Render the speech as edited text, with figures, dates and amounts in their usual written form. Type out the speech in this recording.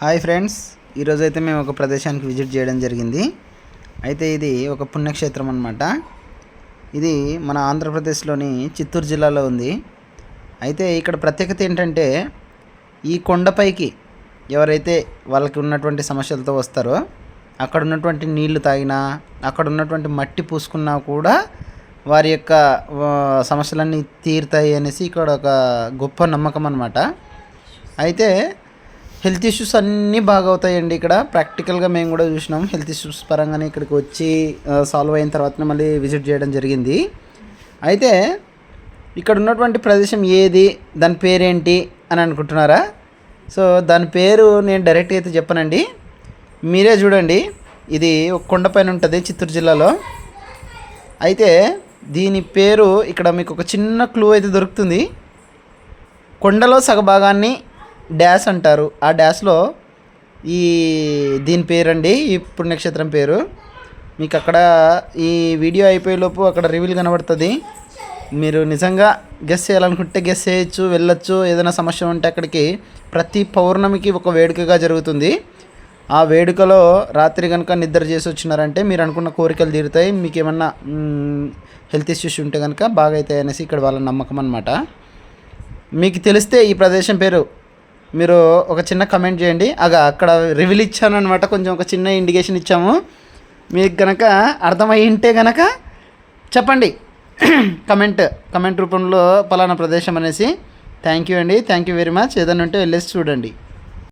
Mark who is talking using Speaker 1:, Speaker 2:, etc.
Speaker 1: Hi friends, ఈరోజు అయితే మేము ఒక ప్రదేశానికి విజిట్ చేయడం జరిగింది. అయితే ఇది ఒక పుణ్యక్షేత్రం అన్నమాట. ఇది మన ఆంధ్రప్రదేశ్లోని చిత్తూరు జిల్లాలో ఉంది. అయితే ఇక్కడ ప్రత్యేకత ఏంటంటే, ఈ కొండపైకి ఎవరైతే వాళ్ళకి ఉన్నటువంటి సమస్యలతో వస్తారో, అక్కడ ఉన్నటువంటి నీళ్లు తాగినా, అక్కడ ఉన్నటువంటి మట్టి పూసుకున్నా కూడా వారి యొక్క సమస్యలన్నీ తీరుతాయి అనేసి ఇక్కడ ఒక గొప్ప నమ్మకం అన్నమాట. అయితే హెల్త్ ఇష్యూస్ అన్నీ బాగా అవుతాయండి. ఇక్కడ ప్రాక్టికల్గా మేము కూడా చూసినాం. హెల్త్ ఇష్యూస్ పరంగానే ఇక్కడికి వచ్చి సాల్వ్ అయిన తర్వాతనే మళ్ళీ విజిట్ చేయడం జరిగింది. అయితే ఇక్కడ ఉన్నటువంటి ప్రదేశం ఏది, దాని పేరేంటి అని అనుకుంటున్నారా? సో దాని పేరు నేను డైరెక్ట్గా అయితే చెప్పనండి, మీరే చూడండి. ఇది ఒక కొండపైన ఉంటుంది చిత్తూరు జిల్లాలో. అయితే దీని పేరు ఇక్కడ మీకు ఒక చిన్న క్లూ అయితే దొరుకుతుంది. కొండలో సగభాగాన్ని డ్యాష్ అంటారు. ఆ డ్యాష్లో దీని పేరండి, ఈ పుణ్యక్షేత్రం పేరు. మీకు అక్కడ ఈ వీడియో అయిపోయేలోపు అక్కడ రివీల్ కనబడుతుంది. మీరు నిజంగా గెస్ చేయాలనుకుంటే గెస్ చేయొచ్చు, వెళ్ళొచ్చు. ఏదైనా సమస్య ఉంటే అక్కడికి ప్రతి పౌర్ణమికి ఒక వేడుకగా జరుగుతుంది. ఆ వేడుకలో రాత్రి కనుక నిద్ర చేసి వచ్చినారంటే మీరు అనుకున్న కోరికలు తీరుతాయి. మీకు ఏమన్నా హెల్త్ ఇష్యూస్ ఉంటే కనుక బాగా అవుతాయి అనేసి ఇక్కడ వాళ్ళ నమ్మకం అన్నమాట. మీకు తెలిస్తే ఈ ప్రదేశం పేరు మీరు ఒక చిన్న కమెంట్ చేయండి. అక్కడ రివీల్ ఇచ్చాను అనమాట, కొంచెం ఒక చిన్న ఇండికేషన్ ఇచ్చాము. మీకు కనుక అర్థమయ్యి ఉంటే కనుక చెప్పండి కమెంట్ రూపంలో పలానా ప్రదేశం అనేసి. థ్యాంక్ యూ అండి, థ్యాంక్ యూ వెరీ మచ్. ఏదైనా ఉంటే వెళ్ళేసి చూడండి.